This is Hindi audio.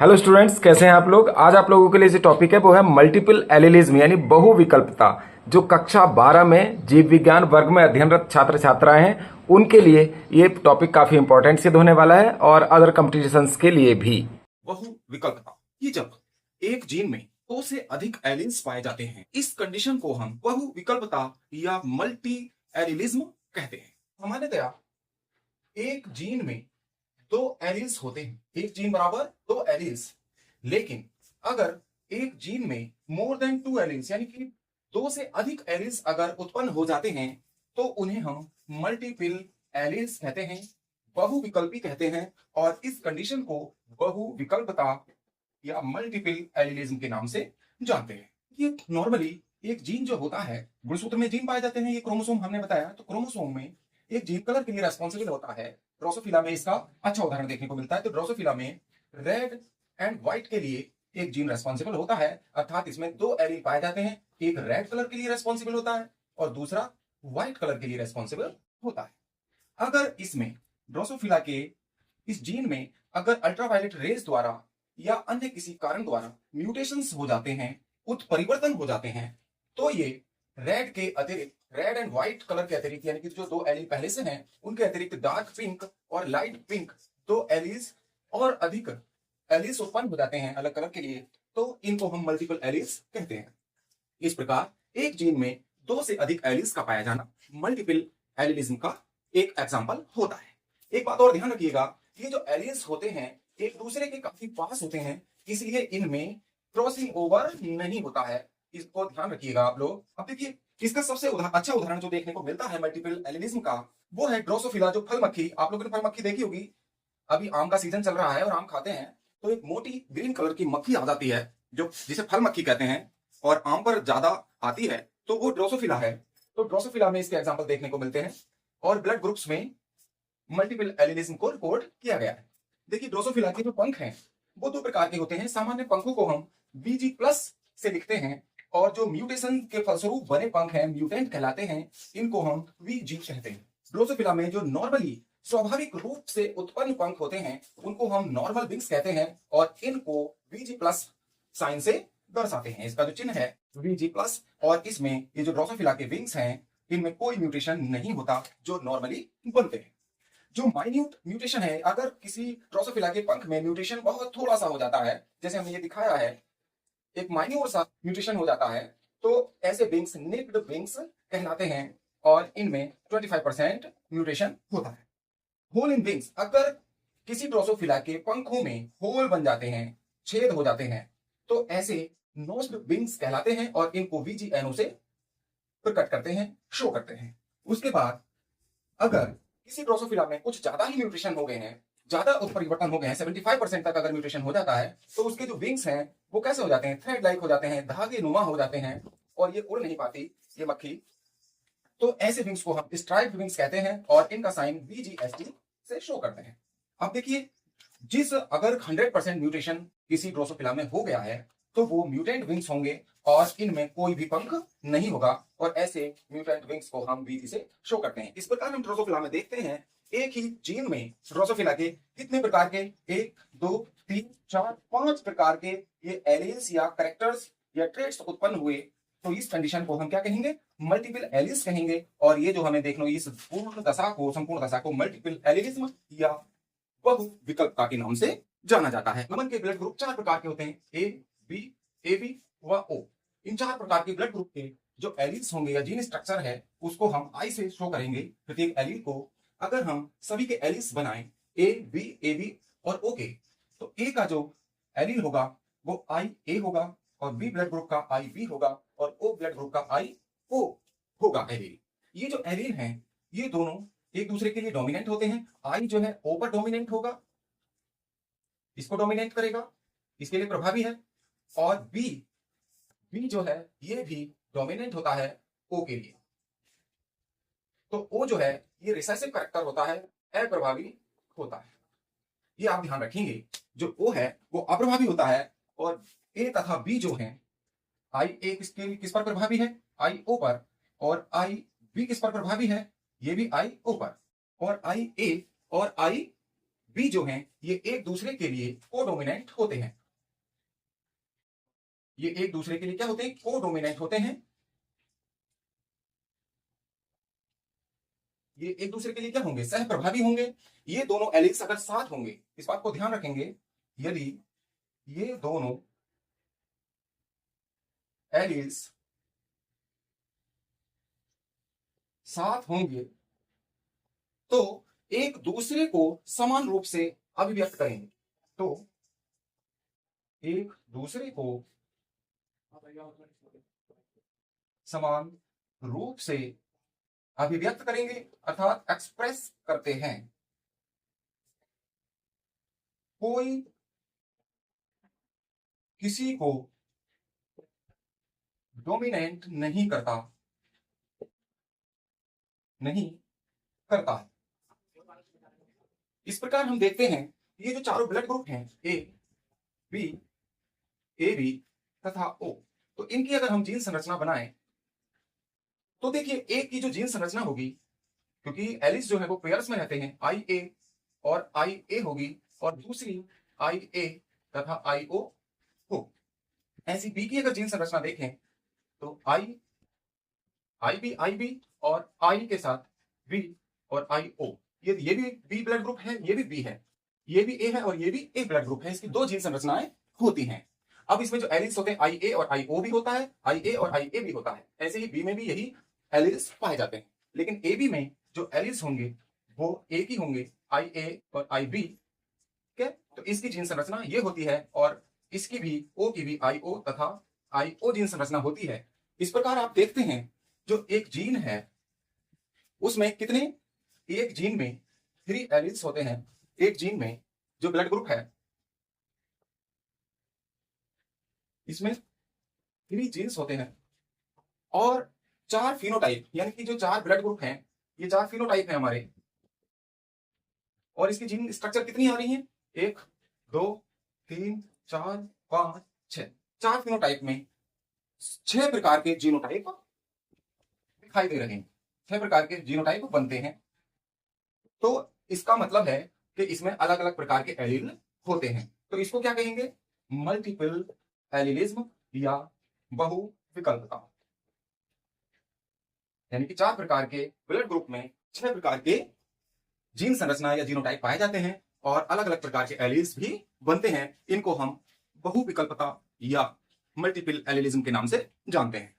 हेलो स्टूडेंट्स, कैसे हैं आप लोग। आज आप लोगों के लिए जो टॉपिक है वो है मल्टीपल एलिलिज्म यानी बहुविकल्पता। जो कक्षा 12 में जीव विज्ञान वर्ग में अध्ययनरत छात्र छात्राएं हैं उनके लिए ये टॉपिक काफी इंपॉर्टेंट सिद्ध होने वाला है और अदर कॉम्पिटिशन्स के लिए भी। बहुविकल्पता, ये जब एक जीन में दो से अधिक एलील्स पाए जाते हैं, इस कंडीशन को हम बहुविकल्पता या मल्टी एलिलिज्म कहते हैं। सामान्यतया एक जीन में दो एलील्स होते हैं, एक जीन बराबर दो एलील्स। लेकिन अगर एक जीन में मोर देन टू एलील्स यानी कि दो से अधिक एलील्स अगर उत्पन्न हो जाते हैं तो उन्हें हम मल्टीपल एलील्स कहते हैं, बहुविकल्पी कहते हैं। और इस कंडीशन को बहुविकल्पता या मल्टीपल एलिलिज्म के नाम से जानते हैं। ये नॉर्मली एक जीन जो होता है, गुणसूत्र में जीन पाए जाते हैं, ये क्रोमोसोम हमने बताया। तो क्रोमोसोम में एक जीन कलर के लिए रेस्पॉन्सिबल होता है। ड्रोसोफिला में इसका अच्छा उदाहरण देखने को मिलता है। तो ड्रोसोफिला में रेड एंड व्हाइट के लिए एक जीन रेस्पॉन्सिबल होता है, अर्थात इसमें दो एलील पाए जाते हैं। एक रेड कलर के लिए रेस्पॉन्सिबल होता है और दूसरा व्हाइट कलर के लिए रेस्पॉन्सिबल होता है। अगर इसमें ड्रोसोफिला के इस जीन में अगर अल्ट्रावायलेट रेज द्वारा या अन्य किसी कारण द्वारा म्यूटेशंस हो जाते हैं, उत्परिवर्तन हो जाते हैं, तो ये रेड के अतिरिक्त, रेड एंड व्हाइट कलर के अतिरिक्त यानी कि जो दो एलील पहले से हैं उनके अतिरिक्त डार्क पिंक और लाइट पिंक दो एलील्स और अधिक एलील्स उत्पन्न हो जाते हैं अलग कलर के लिए, तो इनको हम मल्टीपल एलील्स कहते हैं। इस प्रकार एक जीन में दो से अधिक एलील्स का पाया जाना मल्टीपल एलिलिज्म का एक एग्जाम्पल होता है। एक बात और ध्यान रखिएगा, ये जो एलील्स होते हैं एक दूसरे के काफी पास होते हैं, इसलिए इनमें क्रॉसिंग ओवर नहीं होता है। इसको ध्यान रखिएगा आप लोग। अब देखिए, इसका सबसे अच्छा उदाहरण जो देखने को मिलता है मल्टीपल एलिलिज्म का, वो है ड्रोसोफिला, जो फल मक्खी। आप लोगों ने फल मक्खी देखी होगी, अभी आम का सीजन चल रहा है और आम खाते हैं तो एक मोटी ग्रीन कलर की मक्खी आ जाती है जो जिसे फल मक्खी कहते हैं और आम पर ज्यादा आती है, तो वो ड्रोसोफिला है। तो ड्रोसोफिला में इसके एग्जाम्पल देखने को मिलते हैं और ब्लड ग्रुप्स में मल्टीपल एलिलिज्म को रिकॉर्ड किया गया है। देखिए, ड्रोसोफिला के जो पंख हैं वो दो प्रकार के होते हैं। सामान्य पंखों को हम बीजी प्लस से लिखते हैं और जो म्यूटेशन के फलस्वरूप बने पंख हैं, म्यूटेंट कहलाते हैं, इनको हम वीजी कहते हैं। ड्रोसोफिला में जो नॉर्मली स्वाभाविक रूप से उत्पन्न पंख होते हैं उनको हम नॉर्मल विंग्स कहते हैं और इनको वीजी प्लस साइन से दर्शाते हैं। इसका जो चिन्ह है वीजी प्लस, और इसमें ये जो ड्रोसोफिला के विंग्स हैं इनमें कोई म्यूटेशन नहीं होता जो नॉर्मली बनते हैं। जो माइन्यूट म्यूटेशन है, अगर किसी ड्रोसोफिला के पंख में म्यूटेशन बहुत थोड़ा सा हो जाता है, जैसे हमने ये दिखाया है, एक माइन्यूट सा म्यूटेशन हो जाता है, तो ऐसे विंग्स निक्ड विंग्स कहलाते हैं और इनमें 25% म्यूटेशन होता है। होल इन विंग्स, अगर किसी ड्रोसोफिला के पंखों में होल बन जाते हैं, छेद हो जाते हैं, तो ऐसे नोस्ड विंग्स कहलाते हैं और इनको वीजीएनओ से प्रकट करते हैं, शो करते हैं। उसके बाद अगर किसी ड्रोसोफिला में कुछ ज्यादा ही म्यूटेशन हो गए हैं, ज्यादा उत्परिवर्तन हो गए हैं, 75% तक अगर म्यूटेशन हो जाता है, तो उसके जो विंग्स हैं वो कैसे हो जाते हैं, थ्रेड लाइक हो जाते हैं, धागे नुमा हो जाते हैं और ये उड़ नहीं पाती ये मक्खी। तो ऐसे विंग्स को हम स्ट्राइप्ड विंग्स कहते हैं और इनका साइन VGST से शो करते हैं। अब देखिए, अगर 100% म्यूटेशन किसी ड्रोसोफिला में हो गया है तो वो म्यूटेंट विंग्स होंगे और इनमें कोई भी पंख नहीं होगा और ऐसे म्यूटेंट विंग्स को हम VG से शो करते हैं। इस प्रकार हम ड्रोसोफिला में देखते हैं एक ही जीन में ड्रोसोफिला के कितने प्रकार के, 1 2 3 4 5 प्रकार के ये एलील्स या कैरेक्टर्स या ट्रेट्स उत्पन्न हुए। तो इस कंडीशन को हम क्या कहेंगे, मल्टीपल एलील्स कहेंगे। और ये जो हमें देखना, इस संपूर्ण दशा को मल्टीपल एलिलिज्म या बहुविकल्पता के नाम से जाना जाता है। अमन के ब्लड ग्रुप 4 प्रकार के होते हैं, ए बी ए बी व ओ। इन 4 प्रकार के ब्लड ग्रुप के जो एलील्स होंगे या जीन स्ट्रक्चर है उसको हम आई से शो करेंगे प्रत्येक एलील को। अगर हम सभी के एलील्स बनाएं ए बी और ओ के, तो ए का जो एलील होगा वो आई ए होगा और बी ब्लड ग्रुप का आई बी होगा और ओ ब्लड ग्रुप का आई ओ होगा एलील। ये जो एलील हैं ये दोनों एक दूसरे के लिए डोमिनेंट होते हैं। आई जो है ओ पर डोमिनेंट होगा, इसको डोमिनेट करेगा, इसके लिए प्रभावी है। और बी जो है ये भी डोमिनेंट होता है ओ के लिए। तो ओ जो है ये रिसेसिव कैरेक्टर होता है, अप्रभावी होता है। ये आप ध्यान रखेंगे, जो ओ है वो अप्रभावी होता है और ए तथा बी जो है, आई ए किस पर प्रभावी है, आई ओ पर, और आई बी किस पर प्रभावी है, ये भी आई ओ पर, और आई ए और आई बी जो हैं ये एक दूसरे के लिए कोडोमिनेंट होते हैं। ये एक दूसरे के लिए क्या होते हैं? कोडोमिनेंट होते हैं। ये एक दूसरे के लिए क्या होंगे? सह प्रभावी होंगे। ये दोनों एलिल्स अगर साथ होंगे, इस बात को ध्यान रखेंगे, यदि ये दोनों एलिल्स साथ होंगे तो एक दूसरे को समान रूप से अभिव्यक्त करेंगे। तो एक दूसरे को समान रूप से अभिव्यक्त करेंगे, अर्थात एक्सप्रेस करते हैं। कोई किसी को डोमिनेट नहीं करता है। इस प्रकार हम देखते हैं ये जो चारों ब्लड ग्रुप हैं ए बी तथा ओ, तो इनकी अगर हम जीन संरचना बनाएं तो देखिए एक की जो जीन संरचना होगी, क्योंकि एलिस जो है वो पेयर्स में रहते हैं, आई ए और आई ए होगी, और दूसरी आई ए तथा आई ओ हो। ऐसी बी की अगर जीन संरचना देखें तो आई बी और आई के साथ बी और आई ओ, ये भी बी ब्लड ग्रुप है, ये भी बी है, ये भी ए है और ये भी ए ब्लड ग्रुप है। इसकी दो जीन संरचनाएं होती हैं। अब इसमें जो एलिल्स होते हैं आई ए और आई ओ भी होता है, आई ए और आई ए भी होता है। ऐसे ही बी में भी यही एलिल्स पाए जाते हैं। लेकिन ए बी में जो एलिल्स होंगे वो एक ही होंगे, आई ए और आई बी। ठीक है, तो इसकी जीन संरचना ये होती है और इसकी भी ओ की भी आई ओ तथा आई ओ जीन संरचना होती है। इस प्रकार आप देखते हैं जो एक जीन है उसमें कितने, एक जीन में 3 एलिल्स होते हैं। एक जीन में जो ब्लड ग्रुप है इसमें 3 जीन्स होते हैं और 4 फिनोटाइप, यानी कि जो 4 ब्लड ग्रुप हैं ये 4 फिनोटाइप हैं हमारे। और इसकी जीन स्ट्रक्चर कितनी आ रही है? 1 2 3 4 5 6, 4 फिनोटाइप में 6 प्रकार के जीनोटाइप दिखाई दे रहे हैं, 6 प्रकार के जीनोटाइप बनते हैं। तो इसका मतलब है कि इसमें अलग अलग प्रकार के एलील होते हैं। तो इसको क्या कहेंगे? मल्टीपल एलिलिज्म या बहुविकल्पता। यानी कि 4 प्रकार के ब्लड ग्रुप में 6 प्रकार के जीन संरचना या जीनोटाइप पाए जाते हैं और अलग अलग प्रकार के एलील्स भी बनते हैं। इनको हम बहुविकल्पता या मल्टीपल एलिलिज्म के नाम से जानते हैं।